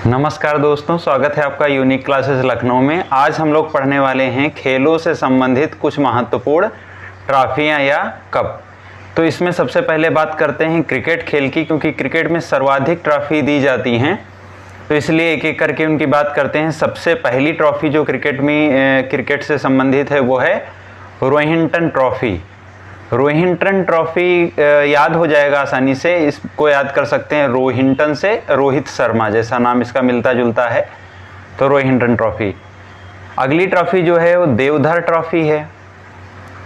नमस्कार दोस्तों, स्वागत है आपका यूनिक क्लासेस लखनऊ में। आज हम लोग पढ़ने वाले हैं खेलों से संबंधित कुछ महत्वपूर्ण ट्रॉफियां या कप। तो इसमें सबसे पहले बात करते हैं क्रिकेट खेल की, क्योंकि क्रिकेट में सर्वाधिक ट्रॉफी दी जाती हैं, तो इसलिए एक एक करके उनकी बात करते हैं। सबसे पहली ट्रॉफी जो क्रिकेट से संबंधित है वो है रोहिंटन ट्रॉफी। रोहिंटन ट्रॉफी याद हो जाएगा आसानी से, इसको याद कर सकते हैं रोहिंटन से रोहित शर्मा जैसा नाम इसका मिलता जुलता है, तो रोहिंटन ट्रॉफी। अगली ट्रॉफी जो है वो देवधर ट्रॉफी है।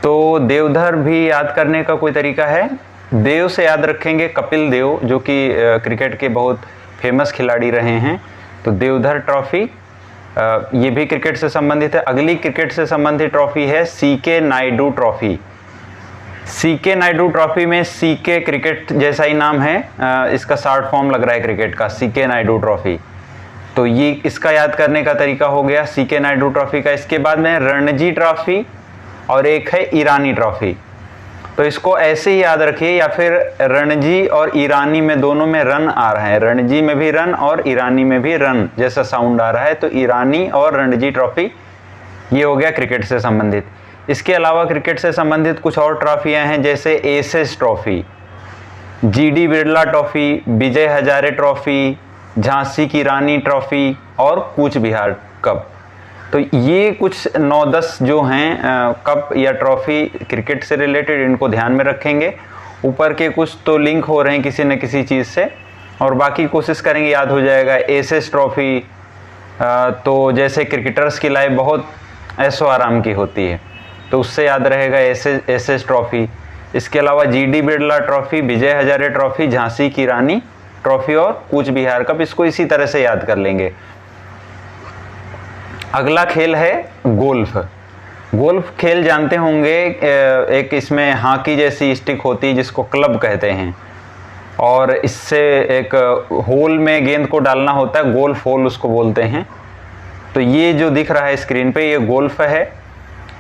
तो देवधर भी याद करने का कोई तरीका है, देव से याद रखेंगे कपिल देव, जो कि क्रिकेट के बहुत फेमस खिलाड़ी रहे हैं। तो देवधर ट्रॉफी ये भी क्रिकेट से संबंधित है। अगली क्रिकेट से संबंधित ट्रॉफी है CK Naidu trophy. CK Naidu trophy में सीके क्रिकेट जैसा ही नाम है, इसका शॉर्ट फॉर्म लग रहा है क्रिकेट का, सीके नायडू ट्रॉफी। तो ये इसका याद करने का तरीका हो गया सीके नायडू ट्रॉफी का। इसके बाद में रणजी ट्रॉफी और एक है ईरानी ट्रॉफी। तो इसको ऐसे ही याद रखिए, या फिर रणजी और ईरानी में दोनों में रन आ रहा है, रणजी में भी रन और ईरानी में भी रन जैसा साउंड आ रहा है, तो ईरानी और रणजी ट्रॉफी ये हो गया क्रिकेट से संबंधित। इसके अलावा क्रिकेट से संबंधित कुछ और ट्रॉफियां हैं, जैसे एसेस trophy, GD Birla trophy, Vijay Hazare trophy, Jhansi की रानी ट्रॉफी और कूच बिहार कप। तो ये कुछ 9-10 जो हैं कप या ट्रॉफी क्रिकेट से रिलेटेड, इनको ध्यान में रखेंगे। ऊपर के कुछ तो लिंक हो रहे हैं किसी न किसी चीज़ से, और बाकी कोशिश करेंगे याद हो जाएगा। एसेस ट्रॉफी तो जैसे क्रिकेटर्स की लाइफ बहुत ऐशो आराम की होती है, तो उससे याद रहेगा एसेस ट्रॉफी। इसके अलावा GD Birla trophy, Vijay Hazare trophy, Jhansi की रानी ट्रॉफी और कूच बिहार कप, इसको इसी तरह से याद कर लेंगे। अगला खेल है गोल्फ। गोल्फ खेल जानते होंगे, एक इसमें हॉकी जैसी स्टिक होती है जिसको क्लब कहते हैं, और इससे एक होल में गेंद को डालना होता है, गोल्फ होल उसको बोलते हैं। तो ये जो दिख रहा है स्क्रीन पे, ये गोल्फ है,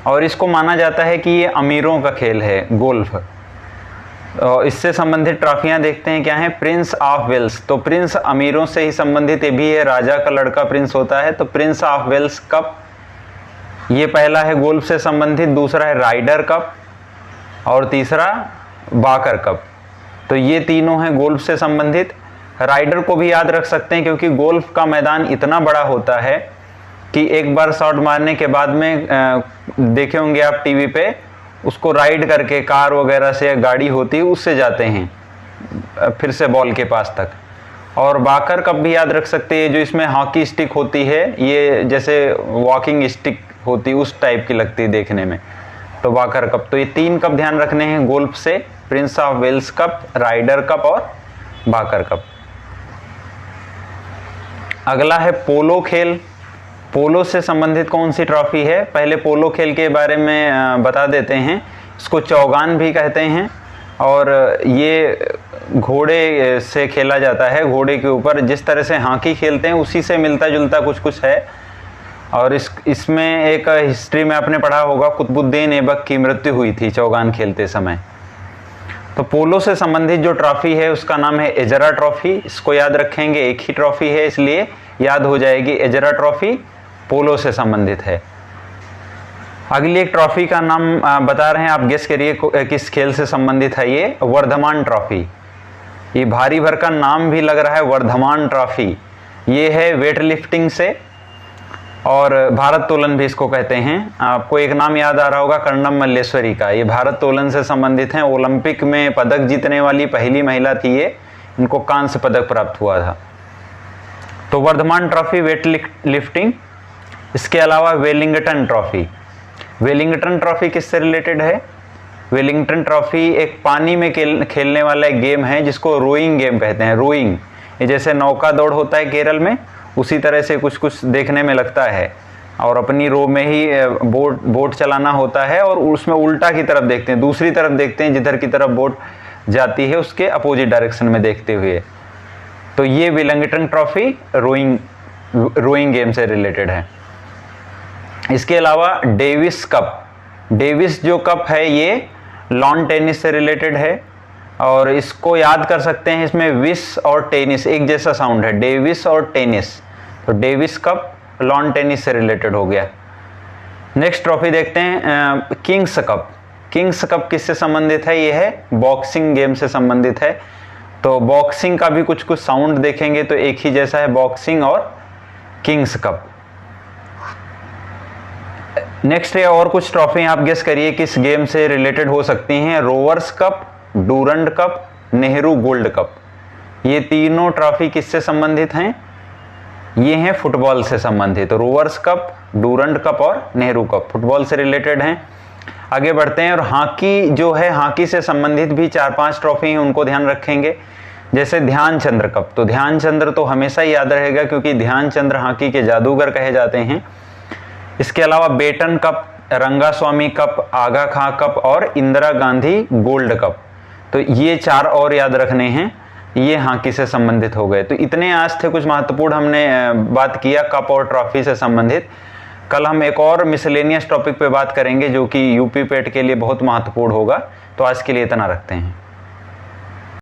और इसको माना जाता है कि ये अमीरों का खेल है गोल्फ। इससे संबंधित ट्रॉफियां देखते हैं क्या है। प्रिंस ऑफ वेल्स, तो प्रिंस अमीरों से ही संबंधित ये भी है, राजा का लड़का प्रिंस होता है, तो प्रिंस ऑफ वेल्स कप ये पहला है गोल्फ से संबंधित। दूसरा है राइडर कप और तीसरा बाकर कप। तो ये तीनों हैं गोल्फ से संबंधित। राइडर को भी याद रख सकते हैं, क्योंकि गोल्फ का मैदान इतना बड़ा होता है कि एक बार शॉट मारने के बाद में देखे होंगे आप टीवी पे, उसको राइड करके कार वगैरह से, गाड़ी होती है उससे जाते हैं फिर से बॉल के पास तक। और बाकर कप भी याद रख सकते हैं, जो इसमें हॉकी स्टिक होती है, ये जैसे वॉकिंग स्टिक होती है उस टाइप की लगती है देखने में, तो बाकर कप। तो ये 3 कप ध्यान रखने हैं गोल्फ से, Prince of Wales Cup, Ryder Cup और बाकर कप। अगला है पोलो खेल। पोलो से संबंधित कौन सी ट्रॉफी है, पहले पोलो खेल के बारे में बता देते हैं। इसको चौगान भी कहते हैं, और ये घोड़े से खेला जाता है, घोड़े के ऊपर जिस तरह से हॉकी खेलते हैं उसी से मिलता जुलता कुछ कुछ है। और इसमें एक हिस्ट्री में आपने पढ़ा होगा, कुतुबुद्दीन ऐबक की मृत्यु हुई थी चौगान खेलते समय। तो पोलो से संबंधित जो ट्रॉफी है उसका नाम है एजरा ट्रॉफी। इसको याद रखेंगे, एक ही ट्रॉफी है इसलिए याद हो जाएगी, एजरा ट्रॉफी पोलो से संबंधित है। अगली एक ट्रॉफी का नाम बता रहे हैं, आप गेस करिए किस खेल से संबंधित है ये। वर्धमान ट्रॉफी, ये भारी भरकम नाम भी लग रहा है वर्धमान ट्रॉफी। ये है वेट लिफ्टिंग से, और भारत तोलन भी इसको कहते हैं। आपको एक नाम याद आ रहा होगा, कर्णम मल्लेश्वरी का, ये भारत तोलन से संबंधित हैं। ओलंपिक में पदक जीतने वाली पहली महिला थी ये, इनको कांस्य पदक प्राप्त हुआ था। तो वर्धमान ट्रॉफी वेट लिफ्टिंग। इसके अलावा वेलिंगटन ट्रॉफी। वेलिंगटन ट्रॉफी किससे रिलेटेड है? वेलिंगटन ट्रॉफी एक पानी में खेलने वाला एक गेम है जिसको रोइंग गेम कहते हैं। रोइंग, ये जैसे नौका दौड़ होता है केरल में, उसी तरह से कुछ कुछ देखने में लगता है, और अपनी रो में ही बोट चलाना होता है, और उसमें उल्टा की तरफ देखते हैं, दूसरी तरफ देखते हैं, जिधर की तरफ बोट जाती है उसके अपोजिट डायरेक्शन में देखते हुए। तो ये वेलिंगटन ट्रॉफी रोइंग गेम से रिलेटेड है। इसके अलावा डेविस कप। डेविस जो कप है ये लॉन टेनिस से रिलेटेड है, और इसको याद कर सकते हैं, इसमें विस और टेनिस एक जैसा साउंड है, डेविस और टेनिस, तो डेविस कप लॉन टेनिस से रिलेटेड हो गया। नेक्स्ट ट्रॉफी देखते हैं किंग्स कप। किंग्स कप किससे संबंधित है? ये है बॉक्सिंग गेम से संबंधित है। तो बॉक्सिंग का भी कुछ कुछ साउंड देखेंगे तो एक ही जैसा है, बॉक्सिंग और किंग्स कप। नेक्स्ट है और कुछ ट्रॉफी आप गेस करिए किस गेम से रिलेटेड हो सकती हैं। Rovers Cup, Durand Cup, Nehru Gold Cup. ये तीनों ट्रॉफी किससे संबंधित हैं? ये हैं फुटबॉल से संबंधित। रोवर्स कप, डूरंड कप और नेहरू कप फुटबॉल से रिलेटेड हैं। आगे बढ़ते हैं और हॉकी जो है, हॉकी से संबंधित भी 4-5 ट्रॉफी हैं, उनको ध्यान रखेंगे। जैसे ध्यानचंद्र कप, तो ध्यानचंद्र तो हमेशा ही याद रहेगा क्योंकि ध्यानचंद्र हॉकी के जादूगर कहे जाते हैं। इसके अलावा बेटन कप, रंगास्वामी कप, आगा खां कप और इंदिरा गांधी गोल्ड कप, तो ये 4 और याद रखने हैं, ये हॉकी से संबंधित हो गए। तो इतने आज थे कुछ महत्वपूर्ण हमने बात किया कप और ट्रॉफी से संबंधित। कल हम एक और मिसलेनियस टॉपिक पे बात करेंगे जो कि यूपी पेट के लिए बहुत महत्वपूर्ण होगा। तो आज के लिए इतना रखते हैं।